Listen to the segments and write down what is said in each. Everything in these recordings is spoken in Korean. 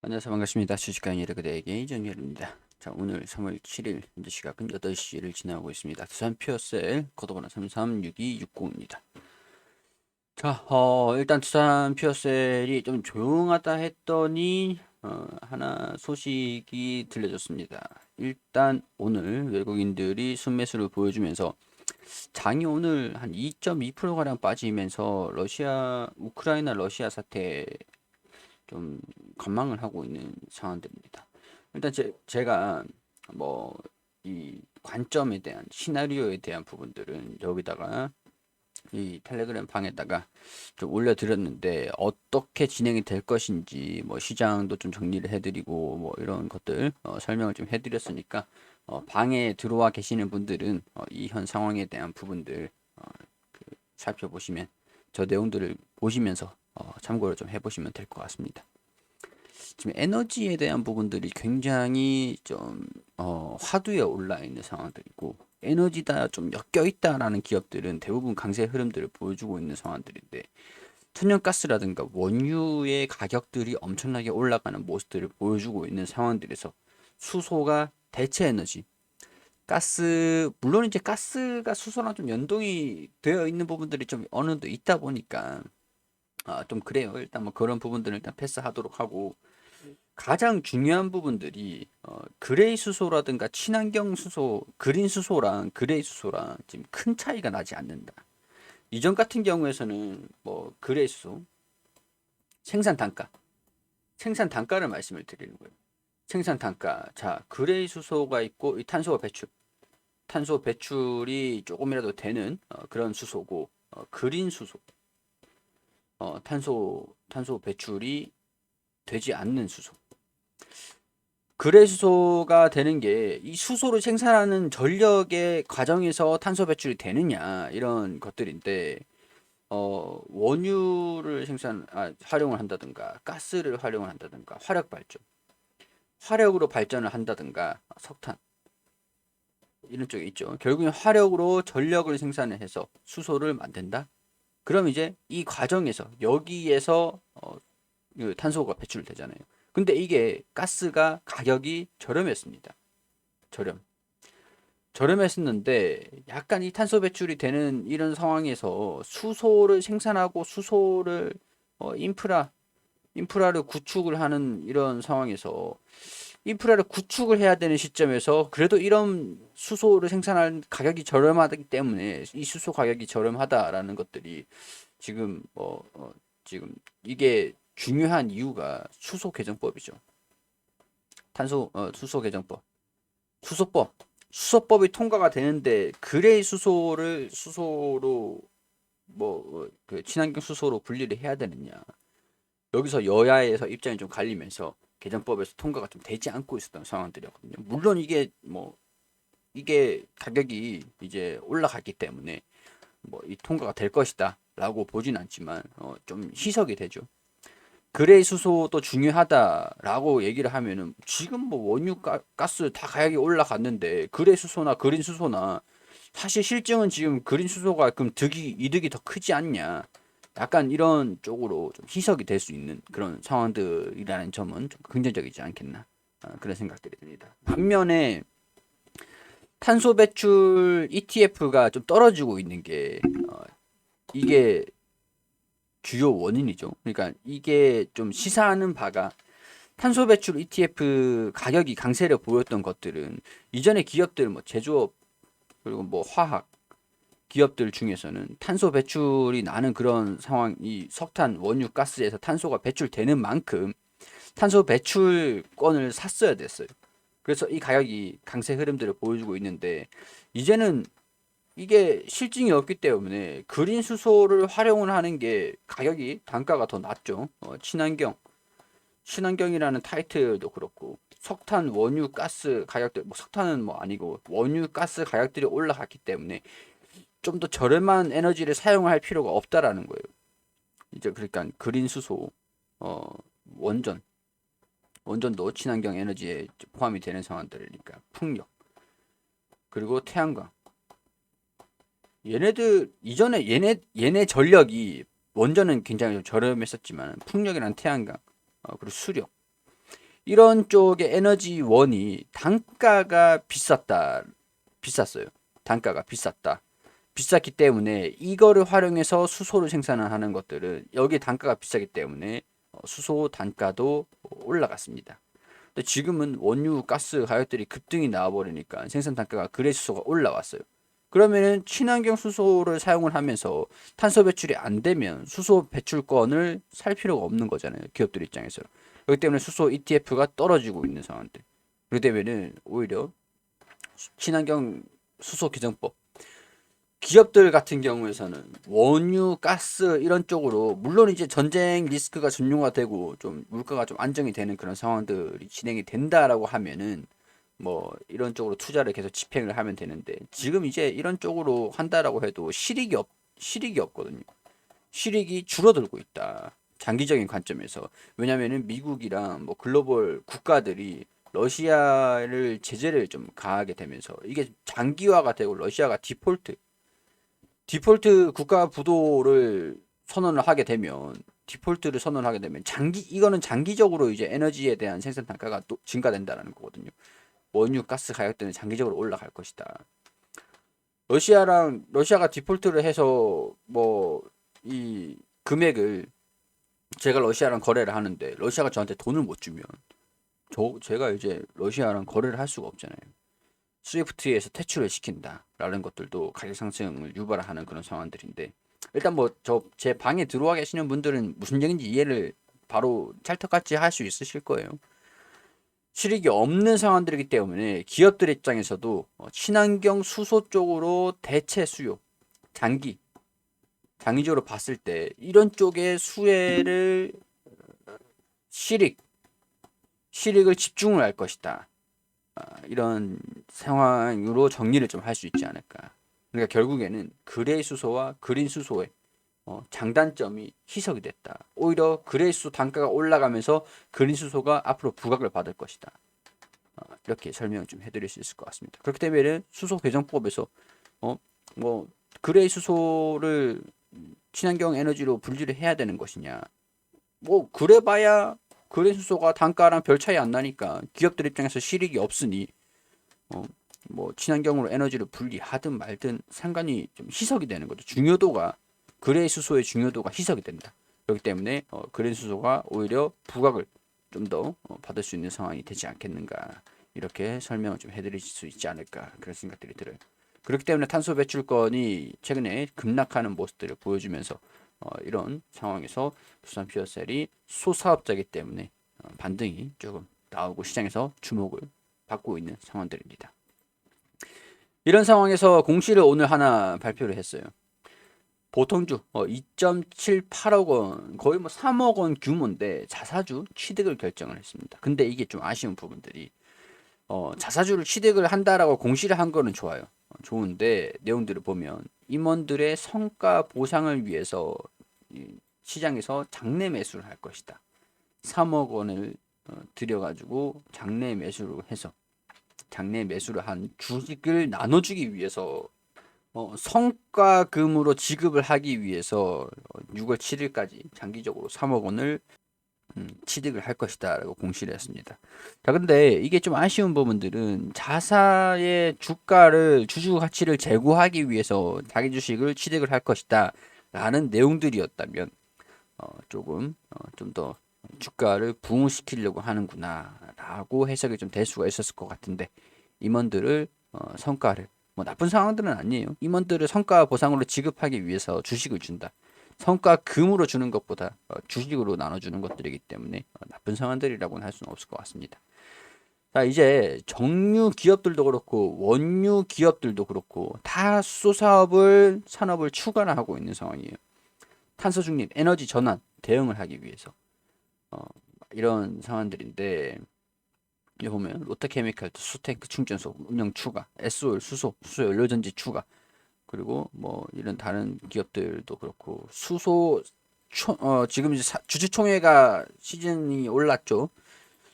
안녕하세요. 반갑습니다. 주식강 예르그대에게 이정열입니다. 자, 오늘 3월 7일 현재 시각은 8시를 지나고 있습니다. 두산 퓨어셀 코드번호 336260입니다. 자, 일단 두산 퓨어셀이 좀 조용하다 했더니 하나 소식이 들려졌습니다. 일단 오늘 외국인들이 순매수를 보여주면서 장이 오늘 한 2.2%가량 빠지면서 우크라이나 러시아 사태 좀 관망을 하고 있는 상황들입니다. 일단 제가 뭐 이 관점에 대한 시나리오에 대한 부분들은 여기다가 이 텔레그램 방에다가 좀 올려드렸는데 어떻게 진행이 될 것인지 뭐 시장도 좀 정리를 해드리고 뭐 이런 것들 설명을 좀 해드렸으니까 방에 들어와 계시는 분들은 이 현 상황에 대한 부분들 살펴보시면 저 내용들을 보시면서 참고를 좀 해보시면 될 것 같습니다. 지금 에너지에 대한 부분들이 굉장히 좀 화두에 올라 있는 상황들이고 에너지다 좀 엮여 있다라는 기업들은 대부분 강세 흐름들을 보여주고 있는 상황들인데 천연가스라든가 원유의 가격들이 엄청나게 올라가는 모습들을 보여주고 있는 상황들에서 수소가 대체 에너지 물론 이제 가스가 수소랑 좀 연동이 되어 있는 부분들이 좀 어느 정도 있다 보니까 좀 그래요. 일단 뭐 그런 부분들은 일단 패스하도록 하고 가장 중요한 부분들이 그레이 수소라든가 친환경 수소, 그린 수소랑 그레이 수소랑 지금 큰 차이가 나지 않는다. 이전 같은 경우에서는 뭐 그레이 수소 생산 단가, 생산 단가를 말씀을 드리는 거예요. 생산 단가. 자, 그레이 수소가 있고 이 탄소 배출, 탄소 배출이 조금이라도 되는 그런 수소고 그린 수소, 탄소 배출이 되지 않는 수소. 그래수소가 되는 게 이 수소를 생산하는 전력의 과정에서 탄소 배출이 되느냐 이런 것들인데 원유를 활용을 한다든가 가스를 활용을 한다든가 화력 발전 화력으로 발전을 한다든가 석탄 이런 쪽에 있죠. 결국엔 화력으로 전력을 생산을 해서 수소를 만든다. 그럼 이제 이 과정에서 여기에서 그 탄소가 배출되잖아요. 근데 이게 가스가 가격이 저렴했습니다. 저렴. 저렴했었는데 약간 이 탄소 배출이 되는 이런 상황에서 수소를 생산하고 수소를 인프라를 구축을 하는 이런 상황에서 인프라를 구축을 해야 되는 시점에서 그래도 이런 수소를 생산할 가격이 저렴하기 때문에 이 수소 가격이 저렴하다라는 것들이 지금 지금 이게 중요한 이유가 수소 개정법이죠. 수소 개정법. 수소법. 수소법이 통과가 되는데 그레이 수소로 그 친환경 수소로 분리를 해야 되느냐. 여기서 여야에서 입장이 좀 갈리면서 개정법에서 통과가 좀 되지 않고 있었던 상황들이었거든요. 물론 이게 가격이 이제 올라갔기 때문에 뭐 이 통과가 될 것이다라고 보진 않지만 좀 희석이 되죠. 그레이 수소도 중요하다라고 얘기를 하면은 지금 뭐 원유 가스 다 가격이 올라갔는데 그레이 수소나 그린 수소나 사실 실증은 지금 그린 수소가 그럼 이득이 더 크지 않냐. 약간 이런 쪽으로 좀 희석이 될 수 있는 그런 상황들이라는 점은 좀 긍정적이지 않겠나. 그런 생각들이 듭니다. 반면에 탄소 배출 ETF가 좀 떨어지고 있는 게 이게 주요 원인이죠. 그러니까 이게 좀 시사하는 바가 탄소 배출 ETF 가격이 강세를 보였던 것들은 이전에 기업들 뭐 제조업 그리고 뭐 화학 기업들 중에서는 탄소 배출이 나는 그런 상황, 이 석탄, 원유, 가스에서 탄소가 배출되는 만큼 탄소 배출권을 샀어야 됐어요. 그래서 이 가격이 강세 흐름들을 보여주고 있는데 이제는 이게 실증이 없기 때문에 그린 수소를 활용을 하는 게 가격이 단가가 더 낮죠. 친환경이라는 타이틀도 그렇고 석탄, 원유, 가스 가격들 뭐 석탄은 뭐 아니고 원유, 가스 가격들이 올라갔기 때문에 좀 더 저렴한 에너지를 사용할 필요가 없다라는 거예요. 이제 그러니까 그린 수소, 어, 원전, 원전도 친환경 에너지에 포함이 되는 상황들이니까 풍력 그리고 태양광 얘네들 이전에 얘네 전력이 원전은 굉장히 좀 저렴했었지만 풍력이랑 태양광 그리고 수력 이런 쪽의 에너지원이 단가가 비쌌어요. 단가가 비쌌다. 비쌌기 때문에 이거를 활용해서 수소를 생산하는 것들은 여기 단가가 비싸기 때문에 수소 단가도 올라갔습니다. 근데 지금은 원유, 가스 가격들이 급등이 나와버리니까 생산 단가가 그래 수소가 올라왔어요. 그러면은 친환경 수소를 사용을 하면서 탄소 배출이 안 되면 수소 배출권을 살 필요가 없는 거잖아요. 기업들 입장에서. 그렇기 때문에 수소 ETF가 떨어지고 있는 상황들. 그렇기 때문에는 오히려 친환경 수소 규정법 기업들 같은 경우에서는 원유, 가스 이런 쪽으로 물론 이제 전쟁 리스크가 전용화되고 좀 물가가 좀 안정이 되는 그런 상황들이 진행이 된다라고 하면은 뭐 이런 쪽으로 투자를 계속 집행을 하면 되는데 지금 이제 이런 쪽으로 한다라고 해도 실익이 없거든요. 실익이 줄어들고 있다. 장기적인 관점에서. 왜냐면은 미국이랑 뭐 글로벌 국가들이 러시아를 제재를 좀 가하게 되면서 이게 장기화가 되고 러시아가 디폴트 국가 부도를 선언을 하게 되면 디폴트를 선언하게 되면 이거는 장기적으로 이제 에너지에 대한 생산 단가가 또 증가된다는 거거든요. 원유, 가스 가격들은 장기적으로 올라갈 것이다. 러시아가 디폴트를 해서 뭐 이 금액을 제가 러시아랑 거래를 하는데 러시아가 저한테 돈을 못 주면 제가 이제 러시아랑 거래를 할 수가 없잖아요. 스위프트에서 퇴출을 시킨다라는 것들도 가격 상승을 유발하는 그런 상황들인데 일단 뭐 제 방에 들어와 계시는 분들은 무슨 얘기인지 이해를 바로 찰떡같이 할 수 있으실 거예요. 실익이 없는 상황들이기 때문에 기업들 입장에서도 친환경 수소 쪽으로 대체 수요 장기적으로 봤을 때 이런 쪽의 수혜를 실익 실익을 집중을 할 것이다. 이런 상황으로 정리를 좀 할 수 있지 않을까. 그러니까 결국에는 그레이 수소와 그린 수소의 장단점이 희석이 됐다. 오히려 그레이 수소 단가가 올라가면서 그린 수소가 앞으로 부각을 받을 것이다. 이렇게 설명을 좀 해드릴 수 있을 것 같습니다. 그렇기 때문에 수소 개정법에서 뭐 그레이 수소를 친환경 에너지로 분리를 해야 되는 것이냐? 뭐 그래봐야 그레이 수소가 단가랑 별 차이 안 나니까 기업들 입장에서 실익이 없으니 어, 뭐 친환경으로 에너지를 분리하든 말든 상관이 좀 희석이 되는 거죠. 그레이 수소의 중요도가 희석이 된다. 그렇기 때문에 그레이 수소가 오히려 부각을 좀 더 받을 수 있는 상황이 되지 않겠는가 이렇게 설명을 좀 해드릴 수 있지 않을까 그런 생각들이 들어요. 그렇기 때문에 탄소 배출권이 최근에 급락하는 모습들을 보여주면서 이런 상황에서 두산 퓨어셀이 소사업자이기 때문에 반등이 조금 나오고 시장에서 주목을 받고 있는 상황들입니다. 이런 상황에서 공시를 오늘 하나 발표를 했어요. 보통주 2.78억 원, 거의 뭐 3억 원 규모인데 자사주 취득을 결정을 했습니다. 근데 이게 좀 아쉬운 부분들이 자사주를 취득을 한다라고 공시를 한 거는 좋아요. 좋은데 내용들을 보면 임원들의 성과 보상을 위해서 시장에서 장내 매수를 할 것이다. 3억 원을 들여가지고 장내 매수를 해서 장내 매수를 한 주식을 나눠주기 위해서 성과금으로 지급을 하기 위해서 6월 7일까지 장기적으로 3억 원을 취득을 할 것이다 라고 공시를 했습니다. 자, 근데 이게 좀 아쉬운 부분들은 자사의 주주 가치를 제고하기 위해서 자기 주식을 취득을 할 것이다 라는 내용들이었다면 조금 좀 더 주가를 부흥시키려고 하는구나 라고 해석이 좀 될 수가 있었을 것 같은데 임원들을 성과를 뭐 나쁜 상황들은 아니에요. 임원들을 성과 보상으로 지급하기 위해서 주식을 준다. 성과금으로 주는 것보다 주식으로 나눠주는 것들이기 때문에 나쁜 상황들이라고는 할 수는 없을 것 같습니다. 자, 이제 정유 기업들도 그렇고 원유 기업들도 그렇고 다 수소 산업을 추가하고 있는 상황이에요. 탄소 중립, 에너지 전환 대응을 하기 위해서 이런 상황들인데 여기 보면 롯데케미칼도 수탱크 충전소 운영 추가, S오일 수소 연료전지 추가 그리고 뭐 이런 다른 기업들도 그렇고 지금 이제 주주총회가 시즌이 올랐죠.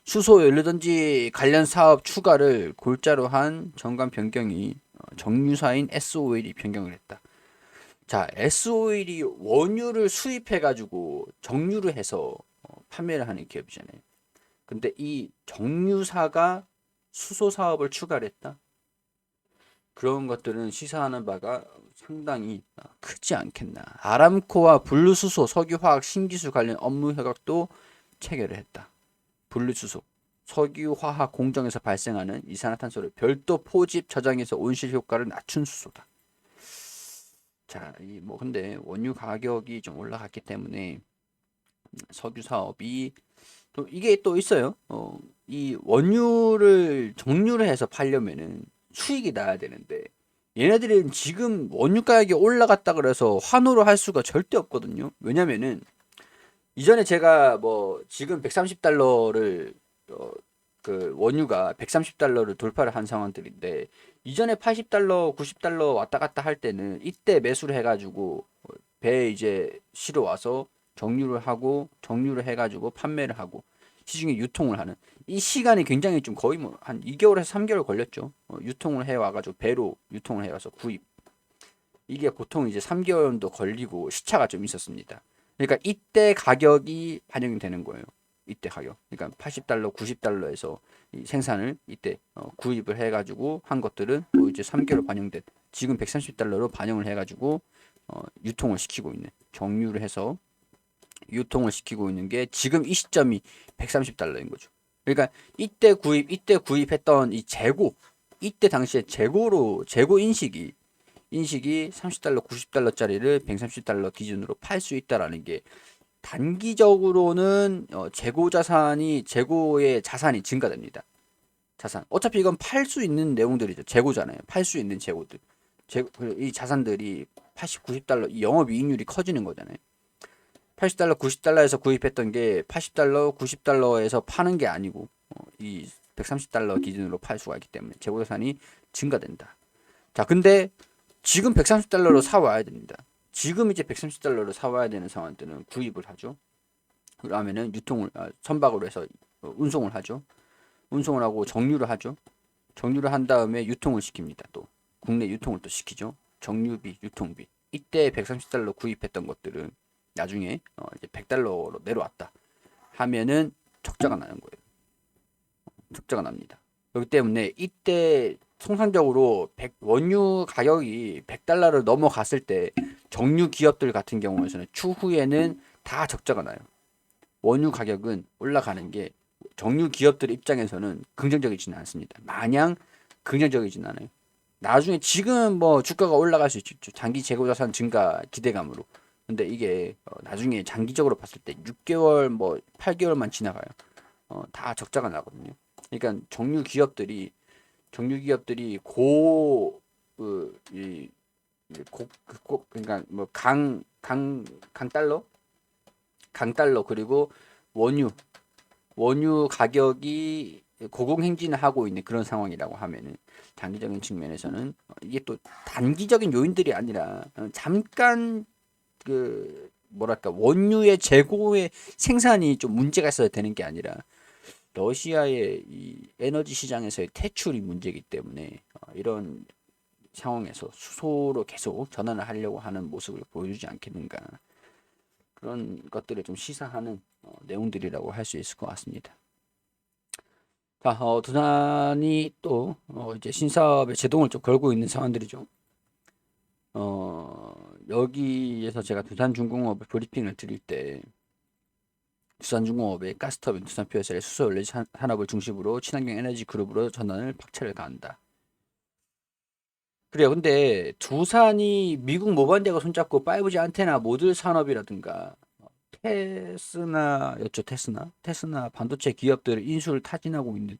수소 연료전지 관련 사업 추가를 골자로 한 정관 변경이 정유사인 S오일이 변경을 했다. 자, S오일이 원유를 수입해 가지고 정유를 해서 판매를 하는 기업이잖아요. 근데 이 정유사가 수소 사업을 추가했다. 그런 것들은 시사하는 바가 상당히 크지 않겠나. 아람코와 분류수소, 석유화학 신기술 관련 업무 협약도 체결을 했다. 분류수소, 석유화학 공정에서 발생하는 이산화탄소를 별도 포집 저장해서 온실 효과를 낮춘 수소다. 자, 이 뭐 근데 원유 가격이 좀 올라갔기 때문에 석유 사업이 또 이게 또 있어요. 이 원유를 정유를 해서 팔려면은 수익이 나야 되는데 얘네들은 지금 원유 가격이 올라갔다 그래서 환호를 할 수가 절대 없거든요. 왜냐면은 이전에 제가 뭐 지금 130달러를 그 원유가 130달러를 돌파를 한 상황들인데 이전에 80달러, 90달러 왔다 갔다 할 때는 이때 매수를 해가지고 배에 이제 실어 와서 정유를 해가지고 판매를 하고 시중에 유통을 하는 이 시간이 굉장히 좀 거의 뭐 한 2개월에서 3개월 걸렸죠. 유통을 해 와가지고 배로 유통을 해 와서 구입 이게 보통 이제 3개월 정도 걸리고 시차가 좀 있었습니다. 그러니까 이때 가격이 반영이 되는 거예요. 이때 가격. 그러니까 80달러, 90달러에서 생산을 이때 구입을 해가지고 한 것들은 또 이제 3개월 반영된 지금 130달러로 반영을 해가지고 유통을 시키고 있는 정유를 해서 유통을 시키고 있는 게 지금 이 시점이 130달러인 거죠. 그러니까 이때 구입했던 이 재고 이때 당시에 재고 인식이 30달러, 90달러짜리를 130달러 기준으로 팔 수 있다라는 게 단기적으로는 재고의 자산이 증가됩니다. 자산. 어차피 이건 팔 수 있는 내용들이죠. 재고잖아요. 팔 수 있는 재고들. 이 자산들이 80, 90달러 이 영업이익률이 커지는 거잖아요. 80달러, 90달러에서 구입했던 게 80달러, 90달러에서 파는 게 아니고 이 130달러 기준으로 팔 수가 있기 때문에 재고자산이 증가된다. 자, 근데 지금 130달러로 사와야 됩니다. 지금 이제 130달러로 사와야 되는 상황들은 구입을 하죠. 그러면은 선박으로 해서 운송을 하죠. 운송을 하고 정유를 하죠. 정유를 한 다음에 유통을 시킵니다. 또 국내 유통을 또 시키죠. 정유비, 유통비. 이때 130달러 구입했던 것들은 나중에 이제 100달러로 내려왔다 하면은 적자가 나는 거예요. 적자가 납니다. 그렇기 때문에 이때 통상적으로 원유 가격이 100달러를 넘어갔을 때 정유 기업들 같은 경우에는 추후에는 다 적자가 나요. 원유 가격은 올라가는 게 정유 기업들 입장에서는 긍정적이지는 않습니다. 마냥 긍정적이지는 않아요. 나중에 지금 뭐 주가가 올라갈 수 있죠. 장기 재고자산 증가 기대감으로. 근데 이게 나중에 장기적으로 봤을 때 6개월 뭐 8개월만 지나가요. 다 적자가 나거든요. 그러니까 정유 기업들이 그러니까 뭐 강달러 그리고 원유 가격이 고공행진을 하고 있는 그런 상황이라고 하면은 장기적인 측면에서는 이게 또 단기적인 요인들이 아니라 잠깐 그 뭐랄까 원유의 재고의 생산이 좀 문제가 있어야 되는 게 아니라 러시아의 이 에너지 시장에서의 퇴출이 문제이기 때문에 이런 상황에서 수소로 계속 전환을 하려고 하는 모습을 보여주지 않겠는가 그런 것들을 좀 시사하는 내용들이라고 할 수 있을 것 같습니다. 자, 두산이 또 이제 신사업에 제동을 좀 걸고 있는 상황들이죠. 여기에서 제가 두산중공업의 브리핑을 드릴 때 두산중공업의 가스터빈, 두산퓨어셀의 수소연료 산업을 중심으로 친환경 에너지 그룹으로 전환을 박차를 가한다. 그래요. 근데 두산이 미국 모반대하고 손잡고 5G 안테나 모듈 산업이라든가 테스나 반도체 기업들을 인수를 타진하고 있는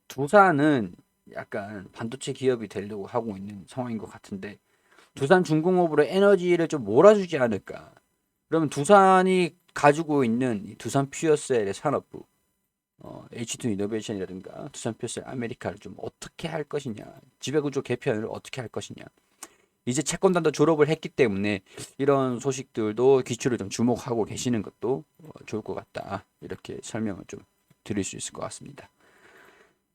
두산은 약간 반도체 기업이 되려고 하고 있는 상황인 것 같은데 두산중공업으로 에너지를 좀 몰아주지 않을까. 그러면 두산이 가지고 있는 이 두산 퓨어셀의 산업부, H2 이노베이션이라든가 두산 퓨어셀 아메리카를 좀 어떻게 할 것이냐, 지배구조 개편을 어떻게 할 것이냐. 이제 채권단도 졸업을 했기 때문에 이런 소식들도 귀추를 좀 주목하고 계시는 것도 좋을 것 같다. 이렇게 설명을 좀 드릴 수 있을 것 같습니다.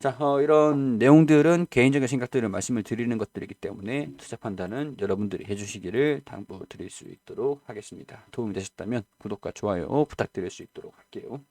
자, 이런 내용들은 개인적인 생각들을 말씀을 드리는 것들이기 때문에 투자 판단은 여러분들이 해주시기를 당부드릴 수 있도록 하겠습니다. 도움이 되셨다면 구독과 좋아요 부탁드릴 수 있도록 할게요.